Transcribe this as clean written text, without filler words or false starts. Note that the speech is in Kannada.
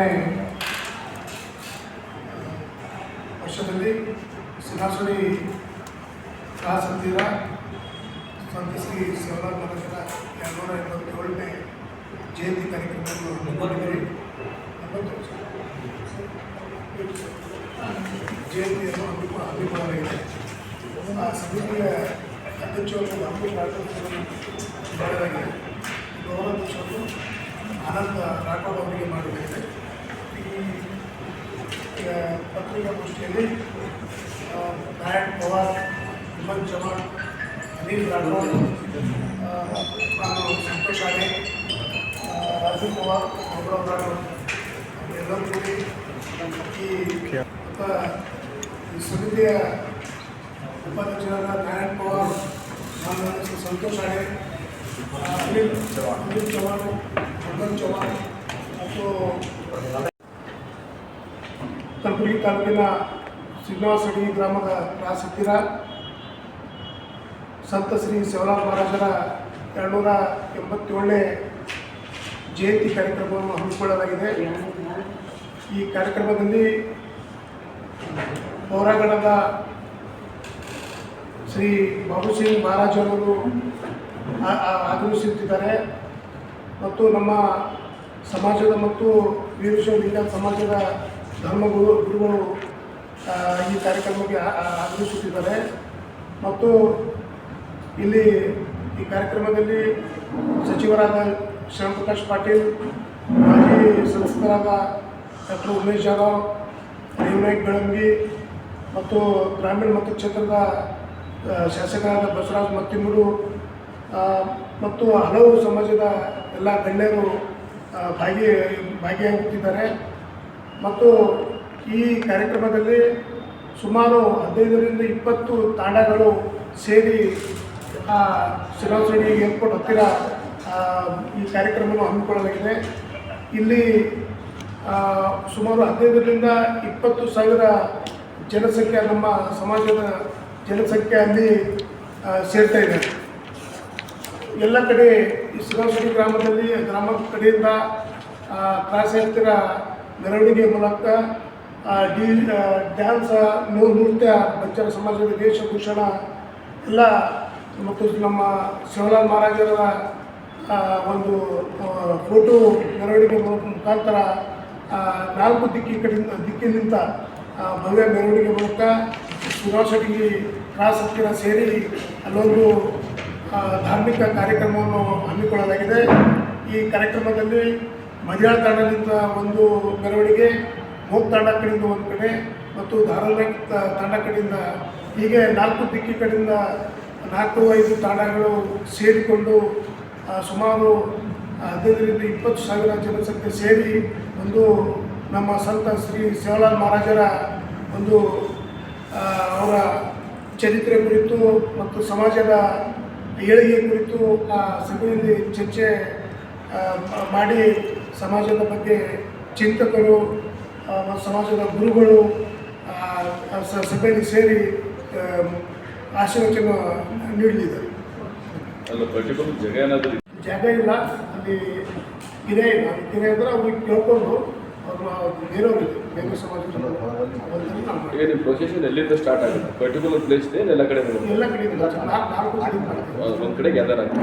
17ನೇ ವರ್ಷದಲ್ಲಿ ಸಿನಾಸುಡಿ ಕ್ರಾಸ್ ಹತ್ತಿರ ಸಂತ ಶ್ರೀ ಶಿವರಾಜ ಮಹಾರಾಜರ 287ನೇ ಜಯಂತಿ ಕಾರ್ಯಕ್ರಮವನ್ನು ಹಮ್ಮಿಕೊಂಡಿದ್ದೀವಿ. ಜಯಂತಿಯನ್ನು ಹಮ್ಮಿಕೊಳ್ಳಲಾಗಿದೆ. ಆ ಸಮಿತಿಯ ಅಧ್ಯಕ್ಷವನ್ನು ಮಾಡಲಾಗಿದೆ. ಗೌರವಾಧ್ಯಕ್ಷವನ್ನು ಅನಂತ ರಾಠೋಡ್ ಅವರಿಗೆ ಮಾಡಲಾಗಿದೆ. ಈ ಪತ್ರಿಕಾಗೋಷ್ಠಿಯಲ್ಲಿ ನಾಯಕ್ ಪವಾರ್, ಹಿಮಂತ್ ಚವಾಣ್, ಅನಿಲ್ ರಾಠೋಡ್, ನಾನು ಸಂತೋಷ್ ಆನೆ, ರಾಜು ಪವಾರ್, ಗೌರವ್ ರಾಠೋಡ್ ಎಲ್ಲರೂ ಕೂಡಿ ಈ ಸಮಿತಿಯ ಉಪಾಧ್ಯಕ್ಷರಾದ ನಾಯಕ್ ಪವಾರ್, ನನ್ನ ಹೆಸರು ಸಂತೋಷ್ ಆನೆ, ಅನಿಲ್ ಚವಾಣ್, ಹಿಮಂತ್ ಚವಾಣ್ ಮತ್ತು ಕಲಬುರಗಿ ತಾಲೂಕಿನ ಶ್ರೀನಿವಾಸಡಿ ಗ್ರಾಮದ ಕ್ರಾಸ್ ಹತ್ತಿರ ಸಂತ ಶ್ರೀ ಶಿವರಾಜ ಮಹಾರಾಜರ 287ನೇ ಜಯಂತಿ ಕಾರ್ಯಕ್ರಮವನ್ನು ಹಮ್ಮಿಕೊಳ್ಳಲಾಗಿದೆ. ಈ ಕಾರ್ಯಕ್ರಮದಲ್ಲಿ ಪೌರಾಗಣದ ಶ್ರೀ ಬಾಬು ಸಿಂಗ್ ಮಹಾರಾಜ್ ಅವರು ಆಗಮಿಸುತ್ತಿದ್ದಾರೆ ಮತ್ತು ನಮ್ಮ ಸಮಾಜದ ಮತ್ತು ವೀರಶೈವ ಲಿಂಗಾಯತ ಸಮಾಜದ ಗುರುಗಳು ಈ ಕಾರ್ಯಕ್ರಮಕ್ಕೆ ಆಗಮಿಸುತ್ತಿದ್ದಾರೆ ಮತ್ತು ಇಲ್ಲಿ ಈ ಕಾರ್ಯಕ್ರಮದಲ್ಲಿ ಸಚಿವರಾದ ಶ್ಯಾಮಪ್ರಕಾಶ್ ಪಾಟೀಲ್, ಮಾಜಿ ಸಂಸದರಾದ ಡಾಕ್ಟರ್ ಉಮೇಶ್ ಜಾಧವ್, ರೇವನಾಯಕ್ ಬೆಳಂಗಿ ಮತ್ತು ಗ್ರಾಮೀಣ ಮತಕ್ಷೇತ್ರದ ಶಾಸಕರಾದ ಬಸವರಾಜ್ ಮತ್ತಿಮೂರು ಮತ್ತು ಹಲವು ಸಮಾಜದ ಎಲ್ಲ ಗಣ್ಯರು ಭಾಗಿಯಾಗುತ್ತಿದ್ದಾರೆ. ಮತ್ತು ಈ ಕಾರ್ಯಕ್ರಮದಲ್ಲಿ ಸುಮಾರು 15ರಿಂದ 20 ತಾಂಡಗಳು ಸೇರಿ ಶ್ರೀನಿವಾಸಡಿ ಏರ್ಪೋರ್ಟ್ ಹತ್ತಿರ ಈ ಕಾರ್ಯಕ್ರಮವನ್ನು ಹಮ್ಮಿಕೊಳ್ಳಲಾಗಿದೆ. ಇಲ್ಲಿ ಸುಮಾರು 15ರಿಂದ 20,000 ಜನಸಂಖ್ಯೆ, ನಮ್ಮ ಸಮಾಜದ ಜನಸಂಖ್ಯೆ ಅಲ್ಲಿ ಸೇರ್ತಾ ಇದೆ. ಎಲ್ಲ ಕಡೆ ಈ ಶ್ರೀನಿವಾಸಡಿ ಗ್ರಾಮ ಕಡೆಯಿಂದ ಕ್ರಾಸ್ ಹತ್ತಿರ ಮೆರವಣಿಗೆ ಮೂಲಕ ಡ್ಯಾನ್ಸ್, ನೃತ್ಯ, ಬಂಜಾರ ಸಮಾಜದ ವೇಷಭೂಷಣ ಎಲ್ಲ ಮತ್ತು ನಮ್ಮ ಶಿವಲಾಲ್ ಮಹಾರಾಜರ ಒಂದು ಫೋಟೋ ಮೆರವಣಿಗೆ ಮುಖಾಂತರ 4 ದಿಕ್ಕಿನಿಂದ ಭವ್ಯ ಮೆರವಣಿಗೆ ಮೂಲಕ ಶ್ರೀನಿವಾಸಡಿ ಕ್ರಾಸ್ ಹತ್ತಿರ ಸೇರಿ ಅಲ್ಲೊಂದು ಧಾರ್ಮಿಕ ಕಾರ್ಯಕ್ರಮವನ್ನು ಹಮ್ಮಿಕೊಳ್ಳಲಾಗಿದೆ. ಈ ಕಾರ್ಯಕ್ರಮದಲ್ಲಿ ಮದಿಯಾಳ ತಾಂಡದಿಂದ ಒಂದು ಮೆರವಣಿಗೆ, ಮೋಗ್ ತಾಂಡ ಕಡೆಯಿಂದ ಒಂದು ಕಡೆ ಮತ್ತು ಧಾರವಾಡ ತಾಂಡ ಕಡೆಯಿಂದ, ಹೀಗೆ 4 ದಿಕ್ಕಿ ಕಡೆಯಿಂದ 4-5 ತಾಂಡಗಳು ಸೇರಿಕೊಂಡು ಸುಮಾರು 15ರಿಂದ 20,000 ಜನಸಂಖ್ಯೆ ಸೇರಿ ಒಂದು ನಮ್ಮ ಸಂತ ಶ್ರೀ ಶಿವಲಾಲ್ ಮಹಾರಾಜರ ಒಂದು ಅವರ ಚರಿತ್ರೆ ಕುರಿತು ಮತ್ತು ಸಮಾಜದ ಏಳಿಗೆ ಕುರಿತು ಸಭೆಯಲ್ಲಿ ಚರ್ಚೆ ಮಾಡಿ ಸಮಾಜದ ಬಗ್ಗೆ ಚಿಂತಕರು, ಸಮಾಜದ ಗುರುಗಳು ಸಭೆಯಲ್ಲಿ ಸೇರಿ ಆಶೀರ್ವಚನ ನೀಡಲಿದ್ದಾರೆ. ಜಾಗ ಇಲ್ಲ, ಅಲ್ಲಿ ಗಿರೆ ಇಲ್ಲ. ಗಿರೆ ಅಂದರೆ ಅವ್ರಿಗೆ ಕೇಳ್ಕೊಂಡು ಬೇರೆ ಸಮಾಜದ ಪ್ರೊಸೆಷನ್ ಎಲ್ಲಿಂದ ಸ್ಟಾರ್ಟ್ ಆಗುತ್ತೆ? ಪರ್ಟಿಕ್ಯುಲರ್ ಪ್ಲೇಸ್ ಎಲ್ಲ ಕಡೆ ಎಲ್ಲ ಕಡೆ ಒಂದು ಕಡೆ ಗ್ಯಾದರ್ ಆಗುತ್ತೆ.